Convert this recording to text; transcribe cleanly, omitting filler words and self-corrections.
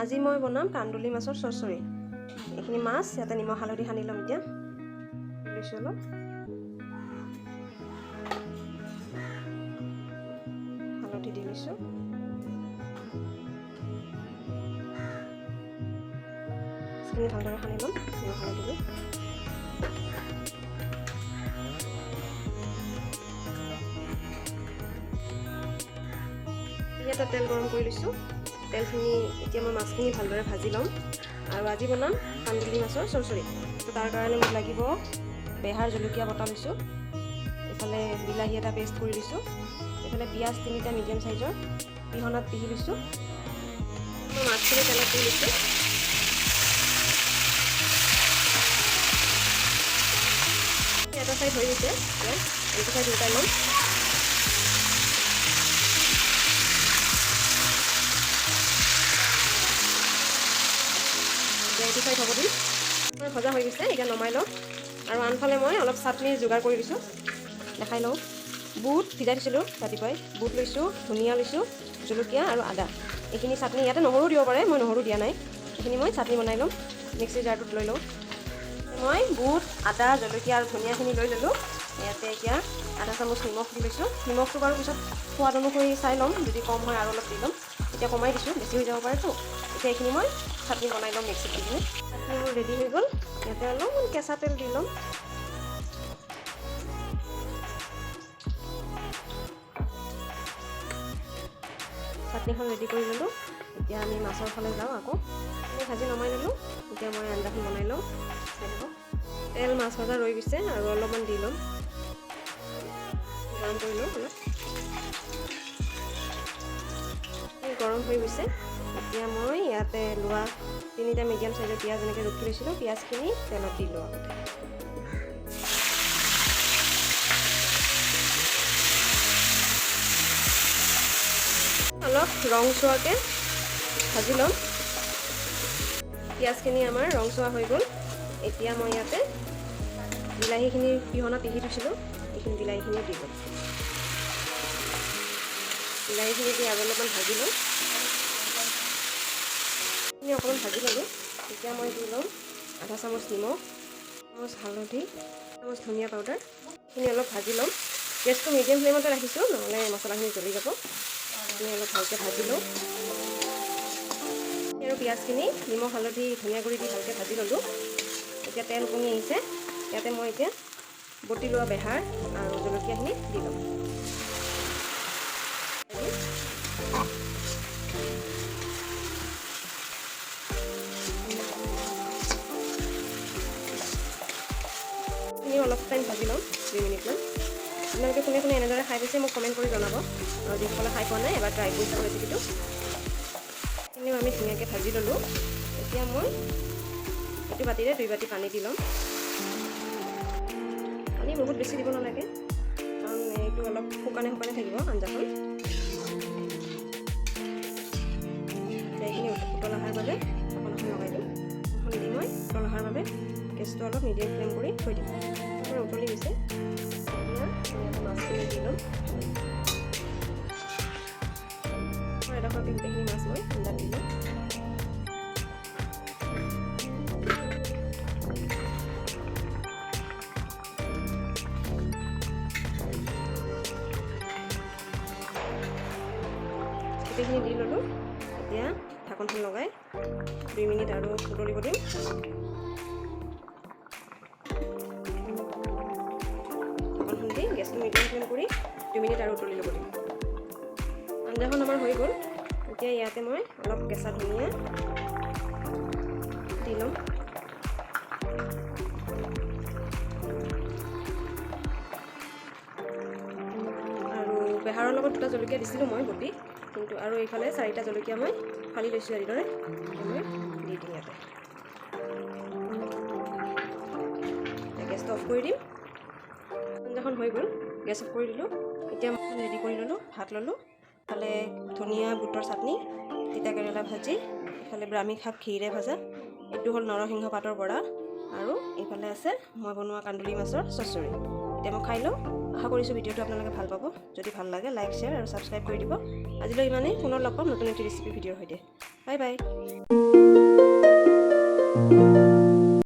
আজি মই বনাম কান্দুলি মাছৰ চৰচৰি। এইখিনি মাছ ইয়াতে নিমখ হালধি সানি ল'ম। এতিয়া লৈছোঁ অলপ হালধি দি লৈছোঁ। এইখিনি ভালদৰে সানি ল'ম নিমখ হালধি দি। এটা তেল গৰম কৰি লৈছোঁ। তেলখিনি এতিয়া মই মাছখিনি ভালদৰে ভাজি ল'ম আৰু আজি বনাম কান্দুলি মাছৰ চৰচৰি। তাৰ কাৰণে মোক লাগিব বেহাৰ জলকীয়া বটা লৈছোঁ, এইফালে বিলাহী এটা পেষ্ট কৰি লৈছোঁ, এইফালে পিঁয়াজ 3টা মিডিয়াম চাইজৰ পিহনাত পিহি লৈছোঁ। মই মাছখিনি তেলত দি লৈছোঁ। এটা চাইড হৈ গৈছে, এইটো চাইড উল্টাই ল'ম। এইটো চাইড হ'ব দিম। ভজা হৈ গৈছে, এতিয়া নমাই লওঁ। আৰু আনফালে মই অলপ চাটনিৰ যোগাৰ কৰি দিছোঁ, দেখাই লওঁ। বুট ভিজাই দিছিলোঁ ৰাতিপুৱাই, বুট লৈছোঁ, ধনিয়া লৈছোঁ, জলকীয়া আৰু আদা। এইখিনি চাটনি, ইয়াতে নহৰু দিব পাৰে, মই নহৰু দিয়া নাই। এইখিনি মই চাটনি বনাই ল'ম, মিক্সিৰ জাৰটোত লৈ লওঁ। মই বুট, আদা, জলকীয়া আৰু ধনিয়াখিনি লৈ ল'লোঁ। ইয়াতে এতিয়া আধা চামুচ নিমখ দি লৈছোঁ। নিমখটো বাৰু পিছত সোৱাদ অনুসৰি চাই ল'ম, যদি কম হয় আৰু অলপ দি ল'ম। এতিয়া কমাই দিছোঁ, বেছি হৈ যাব পাৰেতো। এতিয়া এইখিনি মই চাটনি বনাই ল'ম মিক্সিত দি কিনে। চাটনিবোৰ ৰেডি হৈ গ'ল। ইয়াতে অলপমান কেঁচা তেল দি ল'ম। চাটনিখন ৰেডি কৰি ল'লোঁ। এতিয়া আমি মাছৰ ফালে যাওঁ। আকৌ আমি ভাজি নমাই ল'লোঁ। এতিয়া মই আঞ্জাখন বনাই লওঁ। চাই ল'ব, তেল মাছ ভজা ৰৈ গৈছে আৰু অলপমান দি ল'ম। গৰম কৰি লওঁ অলপ। গৰম হৈ গৈছে। এতিয়া মই ইয়াতে লোৱা 3টা মিডিয়াম চাইজৰ পিঁয়াজ এনেকৈ ৰুকি লৈছিলোঁ, পিঁয়াজখিনি তেলত দি লওঁ। অলপ ৰংচোৱাকৈ ভাজি ল'ম। পিঁয়াজখিনি আমাৰ ৰংচোৱা হৈ গ'ল। এতিয়া মই ইয়াতে বিলাহীখিনি পিহনা পিহি থৈছিলোঁ, এইখিনি বিলাহীখিনিও দি ল'ম। বিলাহীখিনি দি আৰু অলপমান ভাজি ল'ম। অকণমান ভাজি ল'লোঁ। এতিয়া মই দি ল'ম আধা চামুচ নিমখ, চামুচ হালধি, চামুচ ধনিয়া পাউডাৰ। এইখিনি অলপ ভাজি ল'ম। গেছটো মিডিয়াম ফ্লেমতে ৰাখিছোঁ, নহ'লে মছলাখিনি জ্বলি যাব। এইখিনি অলপ ভালকৈ ভাজি লওঁ। আৰু পিঁয়াজখিনি নিমখ হালধি ধনিয়া গুড়ি দি ভালকৈ ভাজি ল'লোঁ। এতিয়া তেল কমি আহিছে। ইয়াতে মই এতিয়া বটি লোৱা বেহাৰ আৰু জলকীয়াখিনি দি ল'ম। অলপ টাইম ভাজি ল'ম, 2 মিনিটমান। আপোনালোকে কোনে কোনে এনেদৰে খাই পাইছে মোক কমেণ্ট কৰি জনাব। আৰু যিসকলে খাই পোৱা নাই এবাৰ ট্ৰাই কৰি চাব ৰেচিপিটো। এইখিনিও আমি ধুনীয়াকৈ ভাজি ল'লোঁ। এতিয়া মই এইটো বাতিৰে 2 বাতি পানী দি ল'ম। পানী বহুত বেছি দিব নালাগে, কাৰণ এইটো অলপ শুকানে থাকিব আঞ্জাখন। এইখিনি উতল অহাৰ বাবে ঢাকন এখন লগাই দিম। ঢাকন দি মই উতল অহাৰ বাবে গেছটো অলপ মিডিয়াম ফ্লেম কৰি থৈ দিম। উতলি গৈছে। এতিয়া মাছখিনি দি ল'ম। এডোখৰকৈ গোটেইখিনি মাছ মই আঞ্জাত দি ল'ম। গোটেইখিনি দি ল'লোঁ। এতিয়া ঢাকনখন লগাই 2 মিনিট আৰু উতলিব দিম। ঢাকনখন দি গেছটো মিডিয়াম ফ্লেম কৰি 2 মিনিট আৰু উতলি ল'ব দিম। আঞ্জাখন আমাৰ হৈ গ'ল। এতিয়া ইয়াতে মই অলপ কেঁচা ধনিয়া দি ল'ম। আৰু বেহাৰৰ লগত 2টা জলকীয়া দিছিলোঁ মই বটি, কিন্তু আৰু এইফালে 4টা জলকীয়া মই ফালি লৈছোঁ এনেদৰে। মই দি দিম ইয়াতে। গেছটো অফ কৰি দিম। আঞ্জাখন হৈ গ'ল, গেছ অফ কৰি দিলোঁ। এতিয়া মই ৰেডি কৰি ল'লোঁ। ভাত ল'লোঁ, ইফালে ধনিয়া বুটৰ চাটনি, তিতা কেৰেলা ভাজি, ইফালে ব্ৰাহ্মী শাক ঘিৰে ভাজা, এইটো হ'ল নৰসিংহ পাতৰ বৰা, আৰু এইফালে আছে মই বনোৱা কান্দুলি মাছৰ চৰচৰি। এতিয়া মই খাই লওঁ। আশা কৰিছোঁ ভিডিঅ'টো আপোনালোকে ভাল পাব। যদি ভাল লাগে লাইক, শ্বেয়াৰ আৰু ছাবস্ক্ৰাইব কৰি দিব। আজিলৈ ইমানেই। পুনৰ লগ পাম নতুন এটি ৰেচিপি ভিডিঅ'ৰ সৈতে। Bye bye.